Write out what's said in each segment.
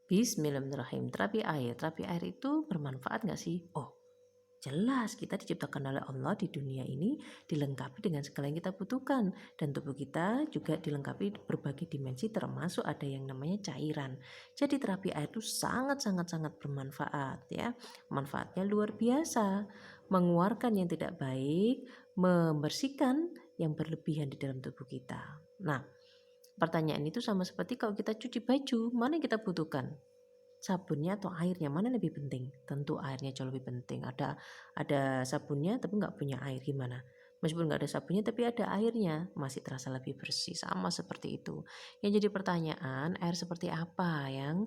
Bismillahirrahmanirrahim. Terapi air itu bermanfaat nggak sih? Oh, jelas, kita diciptakan oleh Allah di dunia ini dilengkapi dengan segala yang kita butuhkan, dan tubuh kita juga dilengkapi berbagai dimensi termasuk ada yang namanya cairan. Jadi terapi air itu sangat bermanfaat ya. Manfaatnya luar biasa, mengeluarkan yang tidak baik, membersihkan yang berlebihan di dalam tubuh kita. Nah, pertanyaan itu sama seperti kalau kita cuci baju, mana yang kita butuhkan? Sabunnya atau airnya, mana lebih penting? Tentu airnya jauh lebih penting. Ada sabunnya tapi nggak punya air, gimana? Meskipun nggak ada sabunnya tapi ada airnya, masih terasa lebih bersih. Sama seperti itu. Yang jadi pertanyaan, air seperti apa yang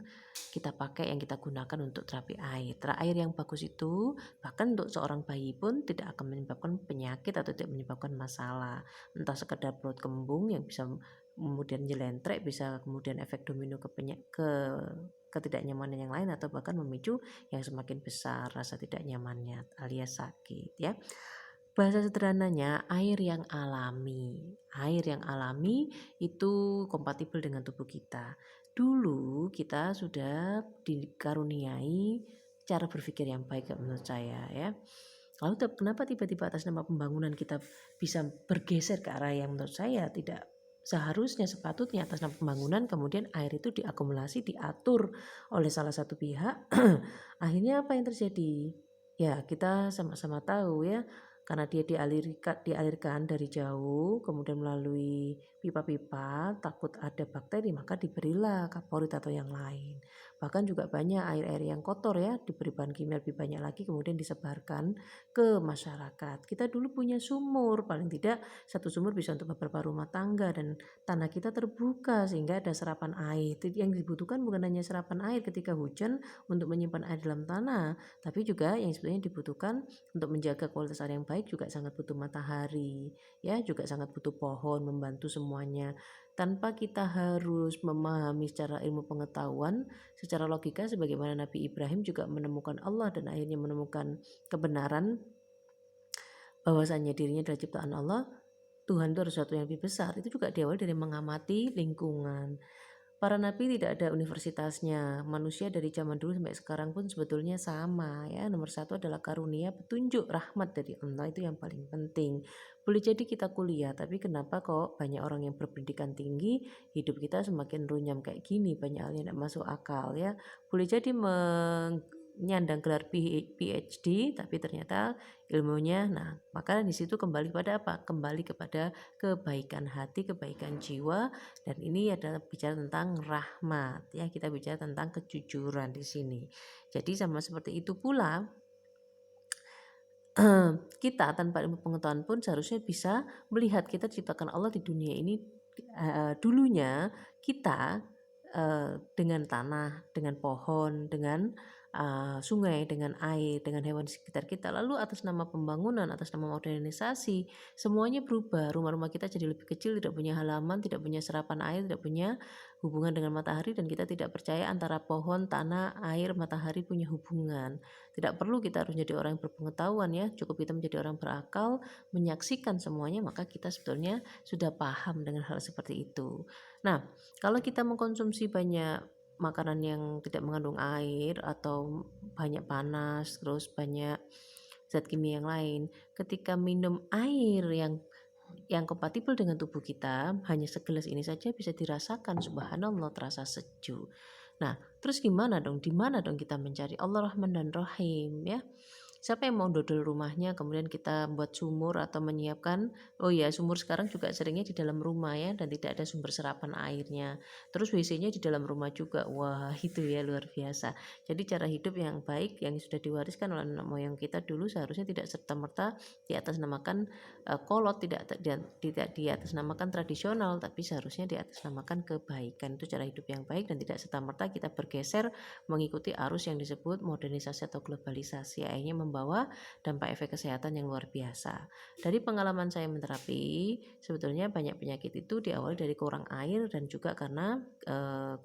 kita pakai, yang kita gunakan untuk terapi air? Air yang bagus itu bahkan untuk seorang bayi pun tidak akan menyebabkan penyakit atau tidak menyebabkan masalah. Entah sekedar perut kembung yang bisa kemudian nyelentrek, bisa kemudian efek domino ke ketidaknyamanan yang lain, atau bahkan memicu yang semakin besar rasa tidak nyamannya alias sakit ya. Bahasa sederhananya, air yang alami itu kompatibel dengan tubuh kita. Dulu kita sudah dikaruniai cara berpikir yang baik menurut saya ya. Lalu kenapa tiba-tiba atas nama pembangunan kita bisa bergeser ke arah yang menurut saya tidak seharusnya, sepatutnya atas nama pembangunan kemudian air itu diakumulasi, diatur oleh salah satu pihak. Akhirnya apa yang terjadi? Ya, kita sama-sama tahu ya, karena dia dialirkan dari jauh kemudian melalui pipa-pipa, takut ada bakteri maka diberilah kaporit atau yang lain. Bahkan juga banyak air-air yang kotor ya, diberi bahan kimia lebih banyak lagi kemudian disebarkan ke masyarakat. Kita dulu punya sumur, paling tidak satu sumur bisa untuk beberapa rumah tangga, dan tanah kita terbuka sehingga ada serapan air. Yang dibutuhkan bukan hanya serapan air ketika hujan untuk menyimpan air dalam tanah, tapi juga yang sebetulnya dibutuhkan untuk menjaga kualitas air yang baik juga sangat butuh matahari ya, juga sangat butuh pohon membantu semuanya. Tanpa kita harus memahami secara ilmu pengetahuan, secara logika, sebagaimana Nabi Ibrahim juga menemukan Allah dan akhirnya menemukan kebenaran bahwasanya dirinya adalah ciptaan Allah, Tuhan itu harus sesuatu yang lebih besar. Itu juga diawali dari mengamati lingkungan. Para nabi tidak ada universitasnya. Manusia dari zaman dulu sampai sekarang pun sebetulnya sama ya. Nomor satu adalah karunia, petunjuk, rahmat dari Allah, itu yang paling penting. Boleh jadi kita kuliah, tapi kenapa kok banyak orang yang berpendidikan tinggi hidup kita semakin runyam kayak gini, banyak hal yang tidak masuk akal ya. Boleh jadi menyandang gelar PhD tapi ternyata ilmunya, nah maka di situ kembali pada apa? Kembali kepada kebaikan hati, kebaikan jiwa, dan ini adalah bicara tentang rahmat ya, kita bicara tentang kejujuran di sini. Jadi sama seperti itu pula kita tanpa ilmu pengetahuan pun seharusnya bisa melihat kita diciptakan Allah di dunia ini. Dulunya kita dengan tanah, dengan pohon, dengan sungai, dengan air, dengan hewan di sekitar kita. Lalu atas nama pembangunan, atas nama modernisasi, semuanya berubah. Rumah-rumah kita jadi lebih kecil, tidak punya halaman, tidak punya serapan air, tidak punya hubungan dengan matahari, dan kita tidak percaya antara pohon, tanah, air, matahari punya hubungan. Tidak perlu kita harus menjadi orang yang berpengetahuan ya, cukup kita menjadi orang berakal, menyaksikan semuanya, maka kita sebetulnya sudah paham dengan hal seperti itu. Nah, kalau kita mengkonsumsi banyak makanan yang tidak mengandung air atau banyak panas, terus banyak zat kimia yang lain, ketika minum air yang kompatibel dengan tubuh kita, hanya segelas ini saja bisa dirasakan, subhanallah, terasa sejuk. Nah, terus gimana dong? Di mana dong kita mencari? Allah Rahman dan Rahim ya. Siapa yang mau dodol rumahnya kemudian kita buat sumur atau menyiapkan, oh ya, sumur sekarang juga seringnya di dalam rumah ya, dan tidak ada sumber serapan airnya. Terus WC-nya di dalam rumah juga. Wah, itu ya luar biasa. Jadi cara hidup yang baik yang sudah diwariskan oleh nenek moyang kita dulu seharusnya tidak serta-merta di atas namakan kolot, tidak di atas namakan tradisional, tapi seharusnya di atas namakan kebaikan. Itu cara hidup yang baik, dan tidak serta-merta kita bergeser mengikuti arus yang disebut modernisasi atau globalisasi, akhirnya membawa dampak efek kesehatan yang luar biasa. Dari pengalaman saya menterapi, sebetulnya banyak penyakit itu diawali dari kurang air dan juga karena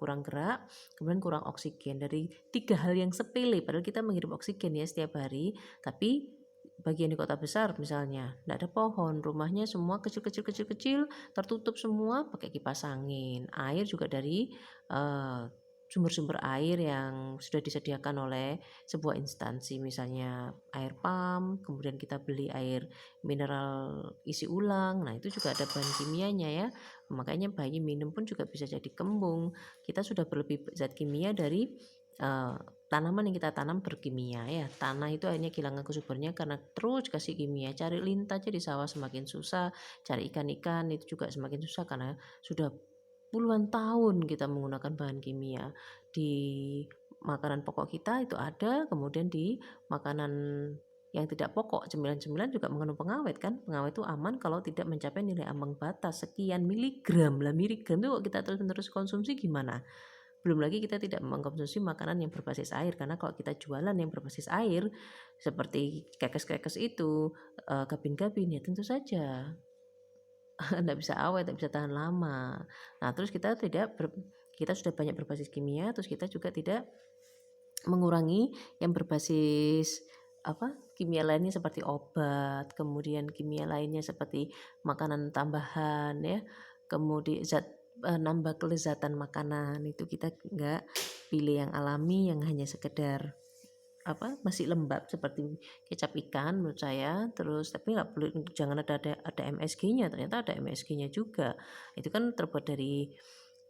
kurang gerak, kemudian kurang oksigen. Dari 3 hal yang sepele, padahal kita menghirup oksigen ya setiap hari, tapi bagian di kota besar misalnya tidak ada pohon, rumahnya semua kecil, tertutup semua pakai kipas angin. Air juga dari sumber-sumber air yang sudah disediakan oleh sebuah instansi, misalnya air pump, kemudian kita beli air mineral isi ulang, nah itu juga ada bahan kimianya ya, makanya bayi minum pun juga bisa jadi kembung. Kita sudah berlebih zat kimia dari tanaman yang kita tanam berkimia ya. Tanah itu akhirnya kehilangan kesuburannya karena terus kasih kimia. Cari lintah aja di sawah semakin susah, cari ikan-ikan itu juga semakin susah karena sudah puluhan tahun kita menggunakan bahan kimia. Di makanan pokok kita itu ada, kemudian di makanan yang tidak pokok, cemilan-cemilan juga mengandung pengawet kan. Pengawet itu aman kalau tidak mencapai nilai ambang batas sekian miligram. Lah miligram itu kok kita terus-menerus konsumsi gimana? Belum lagi kita tidak mengkonsumsi makanan yang berbasis air, karena kalau kita jualan yang berbasis air seperti kekes-kekes itu, gabin-gabin, ya tentu saja nggak bisa awet, nggak bisa tahan lama. Nah, terus kita sudah banyak berbasis kimia, terus kita juga tidak mengurangi yang berbasis kimia lainnya seperti obat, kemudian kimia lainnya seperti makanan tambahan ya, kemudian nambah kelezatan makanan, itu kita nggak pilih yang alami yang hanya sekedar masih lembab seperti kecap ikan menurut saya. Terus tapi nggak perlu, jangan ada MSG-nya, ternyata ada MSG-nya juga. Itu kan terbuat dari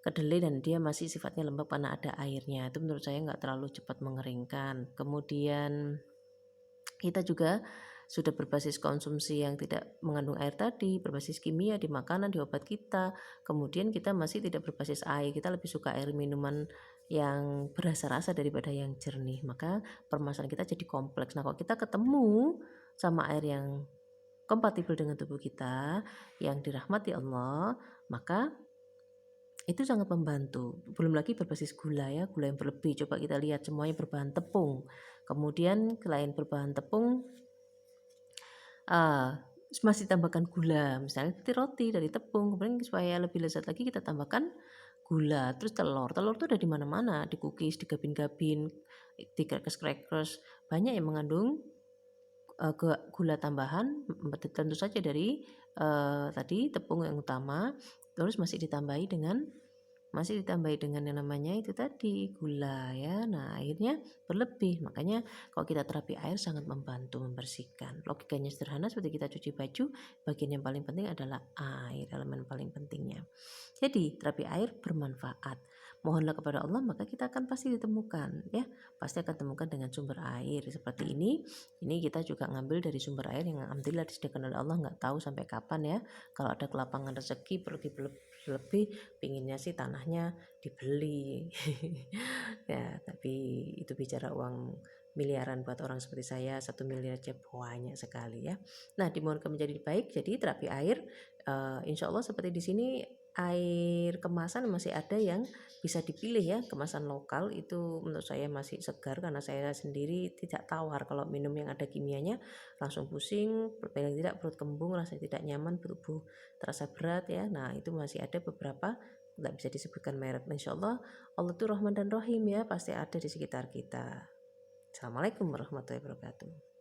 kedelai dan dia masih sifatnya lembab karena ada airnya. Itu menurut saya nggak terlalu cepat mengeringkan. Kemudian kita juga sudah berbasis konsumsi yang tidak mengandung air tadi, berbasis kimia di makanan, di obat kita. Kemudian kita masih tidak berbasis air, kita lebih suka air minuman yang berasa-rasa daripada yang jernih. Maka permasalahan kita jadi kompleks. Nah, kalau kita ketemu sama air yang kompatibel dengan tubuh kita, yang dirahmati Allah, maka itu sangat membantu. Belum lagi berbasis gula ya, gula yang berlebih. Coba kita lihat semuanya berbahan tepung. Kemudian selain berbahan tepung, masih tambahkan gula, misalnya seperti roti dari tepung. Kemudian supaya lebih lezat lagi kita tambahkan gula. Terus telur tuh ada di mana-mana, di cookies, di gabin-gabin, di crackers, banyak yang mengandung gula tambahan. Tentu saja dari tadi tepung yang utama, terus masih ditambahi dengan yang namanya itu tadi gula ya. Nah, akhirnya berlebih. Makanya kalau kita terapi air sangat membantu membersihkan. Logikanya sederhana, seperti kita cuci baju, bagian yang paling penting adalah air, elemen paling pentingnya. Jadi terapi air bermanfaat. Mohonlah kepada Allah, maka kita akan pasti ditemukan ya. Pasti akan temukan dengan sumber air seperti ini. Ini kita juga ngambil dari sumber air yang alhamdulillah disediakan oleh Allah, nggak tahu sampai kapan ya. Kalau ada kelapangan rezeki lebih pinginnya sih tanahnya dibeli. Ya, tapi itu bicara uang miliaran buat orang seperti saya, 1 miliar aja banyak sekali ya. Nah, dimohonkan menjadi baik. Jadi terapi air, insya Allah seperti di sini air kemasan masih ada yang bisa dipilih ya. Kemasan lokal itu menurut saya masih segar, karena saya sendiri tidak tawar kalau minum yang ada kimianya, langsung pusing, paling tidak perut kembung, rasanya tidak nyaman, tubuh terasa berat ya. Nah, itu masih ada beberapa, tidak bisa disebutkan merek. Insya Allah Allah itu Rahman dan Rahim ya, pasti ada di sekitar kita. Assalamualaikum warahmatullahi wabarakatuh.